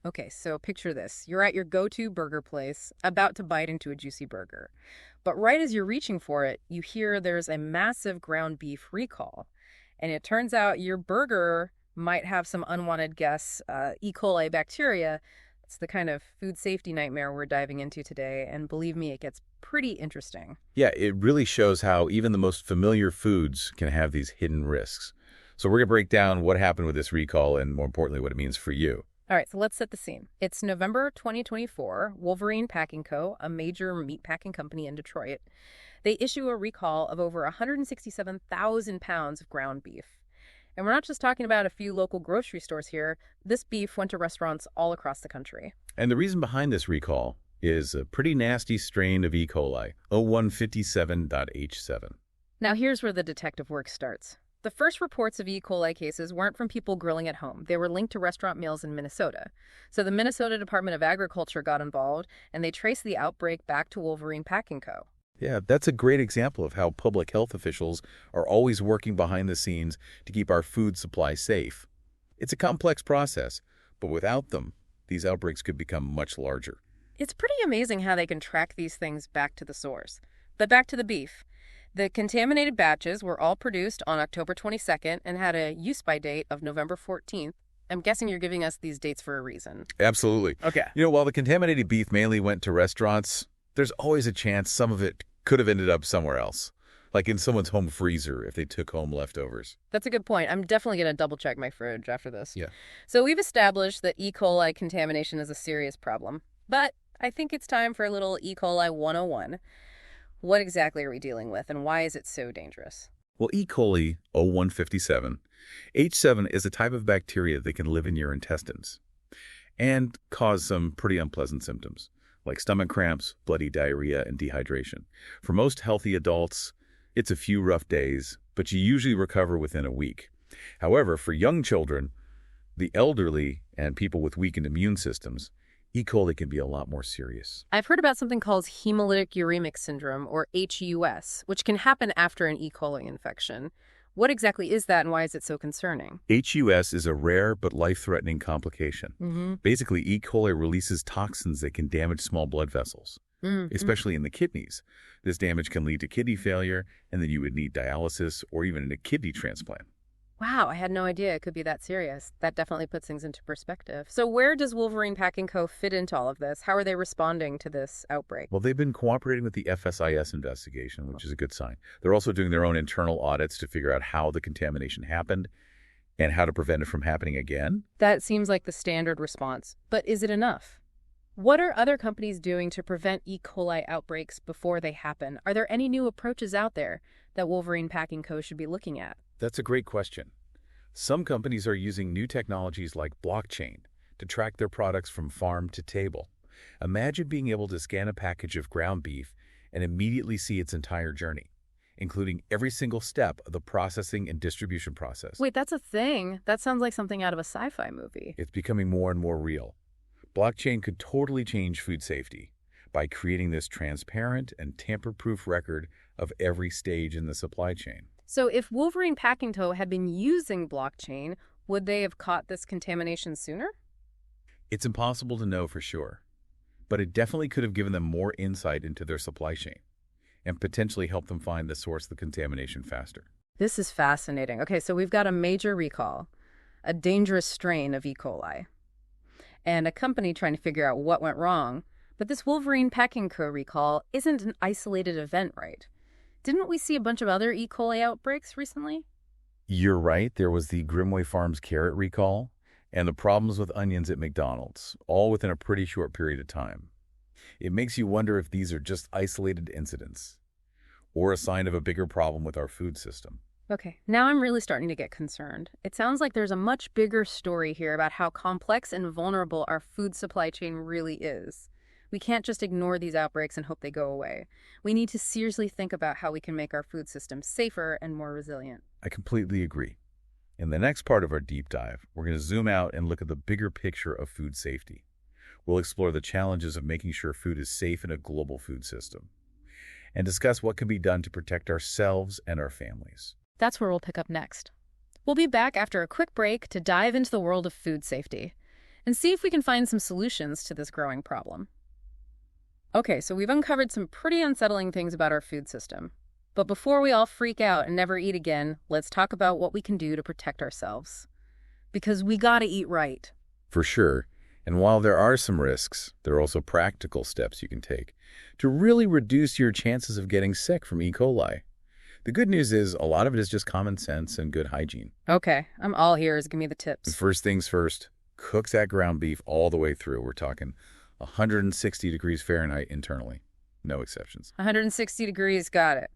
Okay, so picture this. You're at your go-to burger place, about to bite into a juicy burger. But right as you're reaching for it, you hear there's a massive ground beef recall. And it turns out your burger might have some unwanted guests, E. coli bacteria. It's the kind of food safety nightmare we're diving into today, and believe me, it gets pretty interesting. Yeah, it really shows how even the most familiar foods can have these hidden risks. So we're going to break down what happened with this recall and, more importantly, what it means for you. All right, so let's set the scene. It's November 2024. Wolverine Packing Co., a major meatpacking company in Detroit, they issue a recall of over 167,000 pounds of ground beef. And we're not just talking about a few local grocery stores here. This beef went to restaurants all across the country. And the reason behind this recall is a pretty nasty strain of E. coli, 0157.H7. Now here's where the detective work starts. The first reports of E. coli cases weren't from people grilling at home. They were linked to restaurant meals in Minnesota. So the Minnesota Department of Agriculture got involved, and they traced the outbreak back to Wolverine Packing Co. Yeah, that's a great example of how public health officials are always working behind the scenes to keep our food supply safe. It's a complex process, but without them, these outbreaks could become much larger. It's pretty amazing how they can track these things back to the source. But back to the beef. The contaminated batches were all produced on October 22nd and had a use-by date of November 14th. I'm guessing you're giving us these dates for a reason. Absolutely. Okay. While the contaminated beef mainly went to restaurants, there's always a chance some of it could have ended up somewhere else, like in someone's home freezer if they took home leftovers. That's a good point. I'm definitely going to double-check my fridge after this. Yeah. So we've established that E. coli contamination is a serious problem. But I think it's time for a little E. coli 101. What exactly are we dealing with, and why is it so dangerous? Well, E. coli 0157, H7 is a type of bacteria that can live in your intestines and cause some pretty unpleasant symptoms, like stomach cramps, bloody diarrhea, and dehydration. For most healthy adults, it's a few rough days, but you usually recover within a week. However, for young children, the elderly, and people with weakened immune systems, E. coli can be a lot more serious. I've heard about something called hemolytic uremic syndrome, or HUS, which can happen after an E. coli infection. What exactly is that, and why is it so concerning? HUS is a rare but life-threatening complication. Mm-hmm. Basically, E. coli releases toxins that can damage small blood vessels, especially in the kidneys. This damage can lead to kidney failure, and then you would need dialysis or even a kidney transplant. Wow, I had no idea it could be that serious. That definitely puts things into perspective. So where does Wolverine Packing Co. fit into all of this? How are they responding to this outbreak? Well, they've been cooperating with the FSIS investigation, which is a good sign. They're also doing their own internal audits to figure out how the contamination happened and how to prevent it from happening again. That seems like the standard response. But is it enough? What are other companies doing to prevent E. coli outbreaks before they happen? Are there any new approaches out there that Wolverine Packing Co. should be looking at? That's a great question. Some companies are using new technologies like blockchain to track their products from farm to table. Imagine being able to scan a package of ground beef and immediately see its entire journey, including every single step of the processing and distribution process. Wait, that's a thing? That sounds like something out of a sci-fi movie. It's becoming more and more real. Blockchain could totally change food safety by creating this transparent and tamper-proof record of every stage in the supply chain. So if Wolverine Packing Co. had been using blockchain, would they have caught this contamination sooner? It's impossible to know for sure, but it definitely could have given them more insight into their supply chain and potentially helped them find the source of the contamination faster. This is fascinating. Okay, so we've got a major recall, a dangerous strain of E. coli, and a company trying to figure out what went wrong. But this Wolverine Packing Co. recall isn't an isolated event, right? Didn't we see a bunch of other E. coli outbreaks recently? You're right. There was the Grimway Farms carrot recall and the problems with onions at McDonald's, all within a pretty short period of time. It makes you wonder if these are just isolated incidents or a sign of a bigger problem with our food system. Okay, now I'm really starting to get concerned. It sounds like there's a much bigger story here about how complex and vulnerable our food supply chain really is. We can't just ignore these outbreaks and hope they go away. We need to seriously think about how we can make our food system safer and more resilient. I completely agree. In the next part of our deep dive, we're going to zoom out and look at the bigger picture of food safety. We'll explore the challenges of making sure food is safe in a global food system and discuss what can be done to protect ourselves and our families. That's where we'll pick up next. We'll be back after a quick break to dive into the world of food safety. and see if we can find some solutions to this growing problem. Okay, so we've uncovered some pretty unsettling things about our food system. But before we all freak out and never eat again, let's talk about what we can do to protect ourselves. Because we gotta eat right. For sure. And while there are some risks, there are also practical steps you can take to really reduce your chances of getting sick from E. coli. The good news is a lot of it is just common sense and good hygiene. Okay, I'm all ears. Give me the tips. First things first, cook that ground beef all the way through. We're talking 160 degrees Fahrenheit internally. No exceptions. 160 degrees, got it.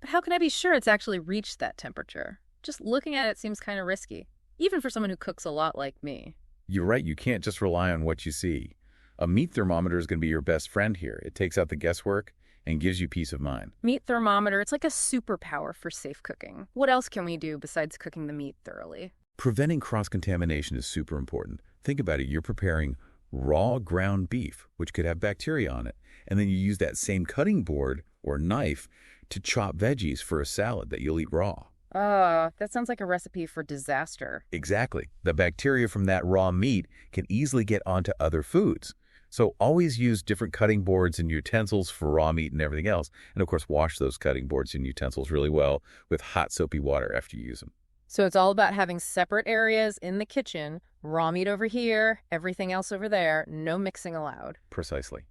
But how can I be sure it's actually reached that temperature? Just looking at it seems kind of risky, even for someone who cooks a lot like me. You're right, you can't just rely on what you see. A meat thermometer is going to be your best friend here. It takes out the guesswork and gives you peace of mind. Meat thermometer, it's like a superpower for safe cooking. What else can we do besides cooking the meat thoroughly? Preventing cross-contamination is super important. Think about it. You're preparing raw ground beef, which could have bacteria on it, and then you use that same cutting board or knife to chop veggies for a salad that you'll eat raw. That sounds like a recipe for disaster. Exactly. The bacteria from that raw meat can easily get onto other foods. So always use different cutting boards and utensils for raw meat and everything else. And of course, wash those cutting boards and utensils really well with hot soapy water after you use them. So it's all about having separate areas in the kitchen, raw meat over here, everything else over there, no mixing allowed. Precisely.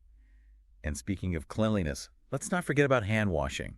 And speaking of cleanliness, let's not forget about hand washing.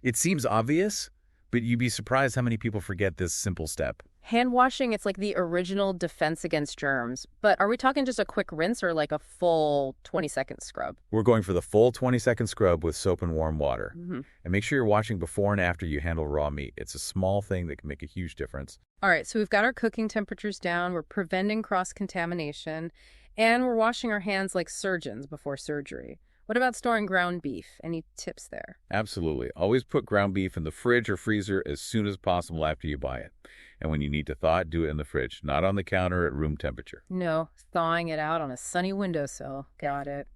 It seems obvious, but you'd be surprised how many people forget this simple step. Hand washing, it's like the original defense against germs. But are we talking just a quick rinse or like a full 20-second scrub? We're going for the full 20-second scrub with soap and warm water. Mm-hmm. And make sure you're washing before and after you handle raw meat. It's a small thing that can make a huge difference. All right, so we've got our cooking temperatures down, we're preventing cross-contamination, and we're washing our hands like surgeons before surgery. What about storing ground beef? Any tips there? Absolutely. Always put ground beef in the fridge or freezer as soon as possible after you buy it. And when you need to thaw it, do it in the fridge, not on the counter at room temperature. No, thawing it out on a sunny windowsill. Got it.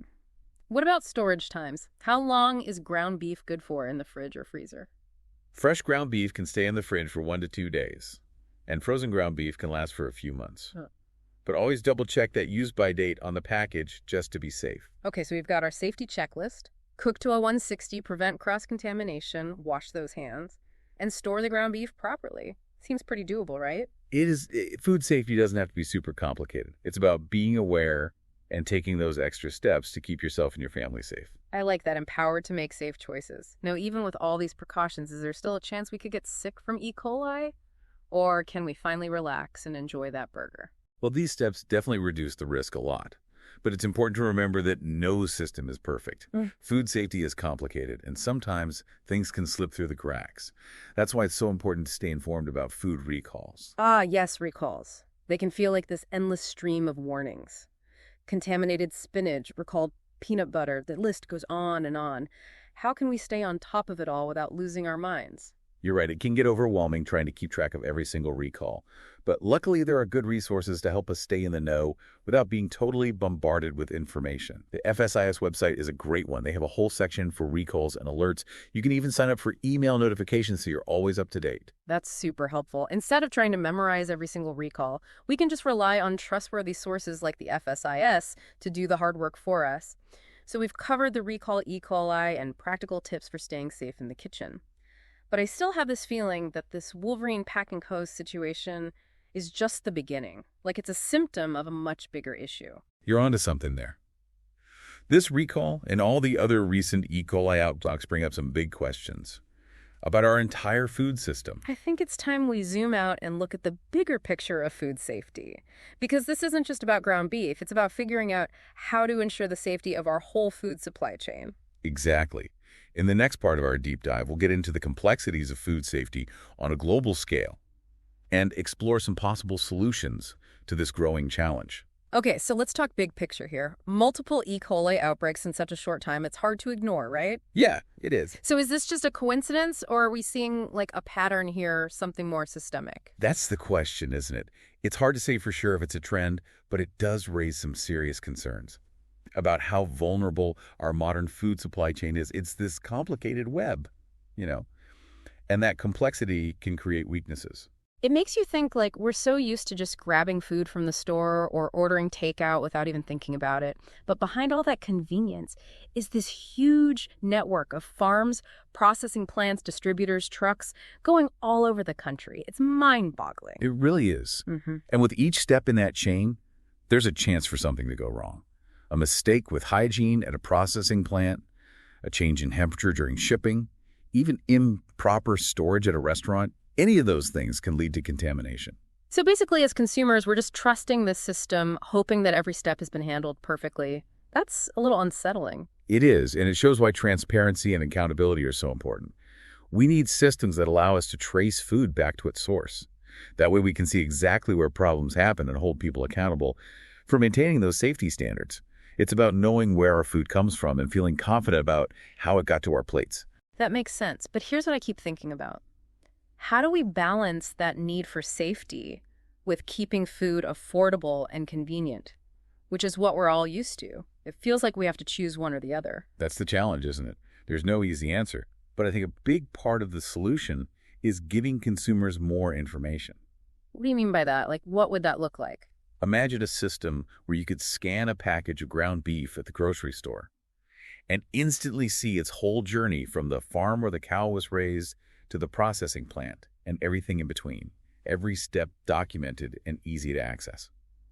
What about storage times? How long is ground beef good for in the fridge or freezer? Fresh ground beef can stay in the fridge for 1 to 2 days, and frozen ground beef can last for a few months. Huh. But always double-check that use-by date on the package just to be safe. Okay, so we've got our safety checklist. Cook to a 160, prevent cross-contamination, wash those hands, and store the ground beef properly. Seems pretty doable, right? Food safety doesn't have to be super complicated. It's about being aware and taking those extra steps to keep yourself and your family safe. I like that, empowered to make safe choices. Now, even with all these precautions, is there still a chance we could get sick from E. coli? Or can we finally relax and enjoy that burger? Well, these steps definitely reduce the risk a lot. But it's important to remember that no system is perfect. Food safety is complicated, and sometimes things can slip through the cracks. That's why it's so important to stay informed about food recalls. Ah, yes, recalls. They can feel like this endless stream of warnings. Contaminated spinach, recalled peanut butter, the list goes on and on. How can we stay on top of it all without losing our minds? You're right, it can get overwhelming trying to keep track of every single recall. But luckily, there are good resources to help us stay in the know without being totally bombarded with information. The FSIS website is a great one. They have a whole section for recalls and alerts. You can even sign up for email notifications so you're always up to date. That's super helpful. Instead of trying to memorize every single recall, we can just rely on trustworthy sources like the FSIS to do the hard work for us. So we've covered the recall E. coli and practical tips for staying safe in the kitchen. But I still have this feeling that this Wolverine Pack and Co. situation is just the beginning, like it's a symptom of a much bigger issue. You're onto something there. This recall and all the other recent E. coli outbreaks bring up some big questions about our entire food system. I think it's time we zoom out and look at the bigger picture of food safety. Because this isn't just about ground beef, it's about figuring out how to ensure the safety of our whole food supply chain. Exactly. In the next part of our deep dive, we'll get into the complexities of food safety on a global scale and explore some possible solutions to this growing challenge. Okay, so let's talk big picture here. Multiple E. coli outbreaks in such a short time, it's hard to ignore, right? Yeah, it is. So is this just a coincidence, or are we seeing like a pattern here, something more systemic? That's the question, isn't it? It's hard to say for sure if it's a trend, but it does raise some serious concerns about how vulnerable our modern food supply chain is. It's this complicated web, and that complexity can create weaknesses. It makes you think like we're so used to just grabbing food from the store or ordering takeout without even thinking about it. But behind all that convenience is this huge network of farms, processing plants, distributors, trucks going all over the country. It's mind-boggling. It really is. Mm-hmm. And with each step in that chain, there's a chance for something to go wrong. A mistake with hygiene at a processing plant, a change in temperature during shipping, even improper storage at a restaurant. Any of those things can lead to contamination. So basically, as consumers, we're just trusting this system, hoping that every step has been handled perfectly. That's a little unsettling. It is, and it shows why transparency and accountability are so important. We need systems that allow us to trace food back to its source. That way we can see exactly where problems happen and hold people accountable for maintaining those safety standards. It's about knowing where our food comes from and feeling confident about how it got to our plates. That makes sense. But here's what I keep thinking about. How do we balance that need for safety with keeping food affordable and convenient, which is what we're all used to? It feels like we have to choose one or the other. That's the challenge, isn't it? There's no easy answer. But I think a big part of the solution is giving consumers more information. What do you mean by that? Like, what would that look like? Imagine a system where you could scan a package of ground beef at the grocery store and instantly see its whole journey from the farm where the cow was raised to the processing plant and everything in between. Every step documented and easy to access.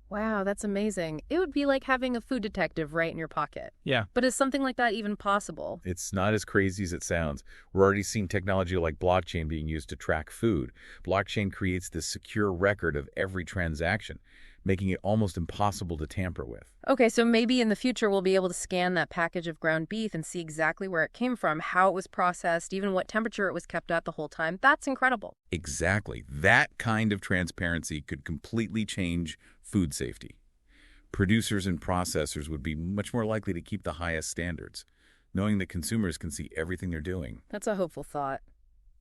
Wow, that's amazing. It would be like having a food detective right in your pocket. Yeah. But is something like that even possible? It's not as crazy as it sounds. We're already seeing technology like blockchain being used to track food. Blockchain creates this secure record of every transaction, making it almost impossible to tamper with. Okay, so maybe in the future we'll be able to scan that package of ground beef and see exactly where it came from, how it was processed, even what temperature it was kept at the whole time. That's incredible. Exactly. That kind of transparency could completely change food safety. Producers and processors would be much more likely to keep the highest standards, knowing that consumers can see everything they're doing. That's a hopeful thought.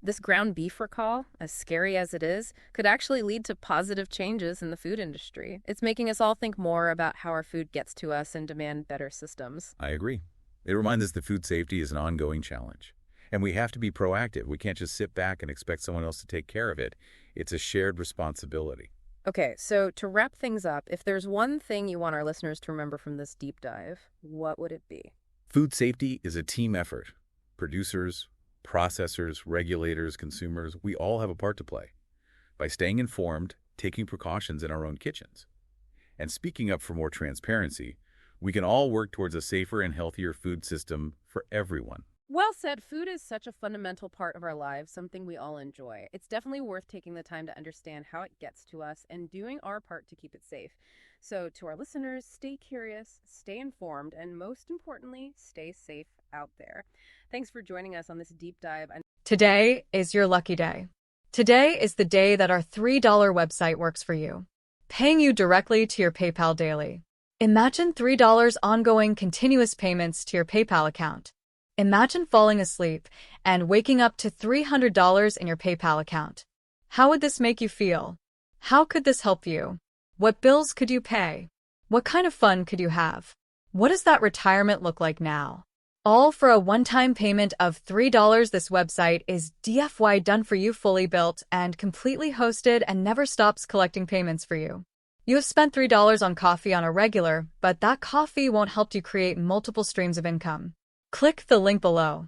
This ground beef recall, as scary as it is, could actually lead to positive changes in the food industry. It's making us all think more about how our food gets to us and demand better systems. I agree. It reminds us that food safety is an ongoing challenge. And we have to be proactive. We can't just sit back and expect someone else to take care of it. It's a shared responsibility. Okay, so to wrap things up, if there's one thing you want our listeners to remember from this deep dive, what would it be? Food safety is a team effort. Producers, processors, regulators, consumers, we all have a part to play by staying informed, taking precautions in our own kitchens, and speaking up for more transparency. We can all work towards a safer and healthier food system for everyone. Well said. Food is such a fundamental part of our lives, something we all enjoy. It's definitely worth taking the time to understand how it gets to us and doing our part to keep it safe. So to our listeners, stay curious, stay informed, and most importantly, stay safe out there. Thanks for joining us on this deep dive. Today is your lucky day. Today is the day that our $3 website works for you, paying you directly to your PayPal daily. Imagine $3 ongoing continuous payments to your PayPal account. Imagine falling asleep and waking up to $300 in your PayPal account. How would this make you feel? How could this help you? What bills could you pay? What kind of fun could you have? What does that retirement look like now? All for a one-time payment of $3. This website is DFY done for you, fully built and completely hosted, and never stops collecting payments for you. You have spent $3 on coffee on a regular, but that coffee won't help you create multiple streams of income. Click the link below.